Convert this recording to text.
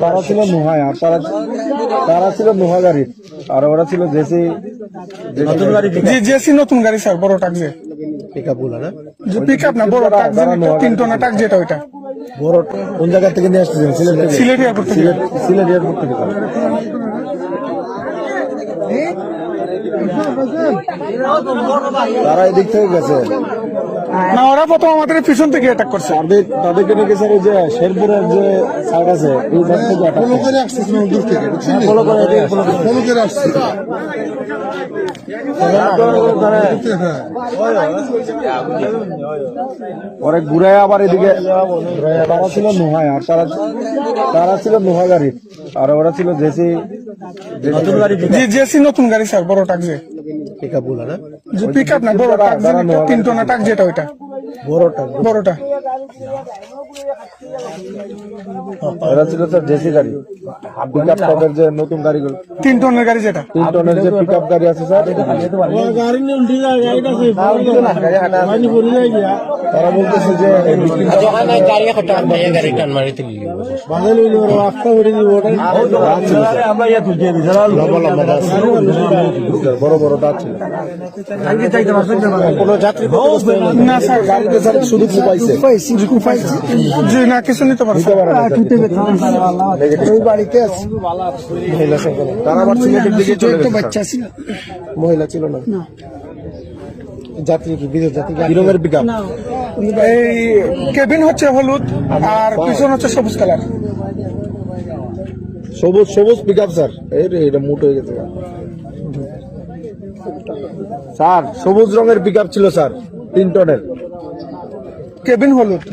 তারা ছিল নুহায় আর তারা ছিল নুহা গাড়ি আর ওরা ছিল জেসি নতুন গাড়ি। জেসি নতুন গাড়ি স্যার, বড় টাক যে পিকআপ গুলো না, পিকআপ না, বড় টাক, 3 টনের টাক যেটা, ওইটা বড়। কোন জায়গা থেকে নিয়ে আসছিলেন? সিলেট এয়ারপোর্ট থেকে। সিলেট এয়ারপোর্ট থেকে। তারা এদিক থেকে গেছে না, ওরা প্রথম আমাদের পিছন থেকে অ্যাটাক করছে। তাদেরকে নিয়ে গেছে ওই যে শেরপুরের যে সাইড আছে এই সাইড থেকে ফলো করে আসছে, দূর থেকে ফলো করে আসছে। পরে ঘুরে আবার এদিকে তারা ছিল নুহায় আর তারা ছিল নুহা গাড়ি আর ওরা ছিল জেসি নতুন গাড়ি। জেসি নতুন গাড়ি স্যার, বড় টাক যে পিকআপ গুলো না, পিকআপ না, বড় টাক, 3 টনের টাক যেটা, ওইটা বড়টা। ওরা ছিল স্যার জেসি গাড়ি, পিকআপ টপের যে নতুন গাড়িগুলো, 3 টনের গাড়ি যেটা, 3 টনের যে পিকআপ গাড়ি আছে স্যার। তারা বলতেছে যে বড় বড় দাঁত ছিল। কোন যাত্রী না স্যার, গাড়িতে স্যার শুধু কুপাইছে যে না কিছু নিতে পারছে। তারা আবার সিলেটের দিকে চলে গেছে। মহিলা ছিল না, যাত্রী কি বিদেশ যাত্রী কিরমের পিকআপ? এই কেবিন হচ্ছে হলুদ আর পিছন হচ্ছে সবুজ কালার। সবুজ পিকআপ স্যার। এটা মুট হয়ে গেছে স্যার। সবুজ রঙের পিকআপ ছিল স্যার, 3 টনের, কেবিন হলুদ।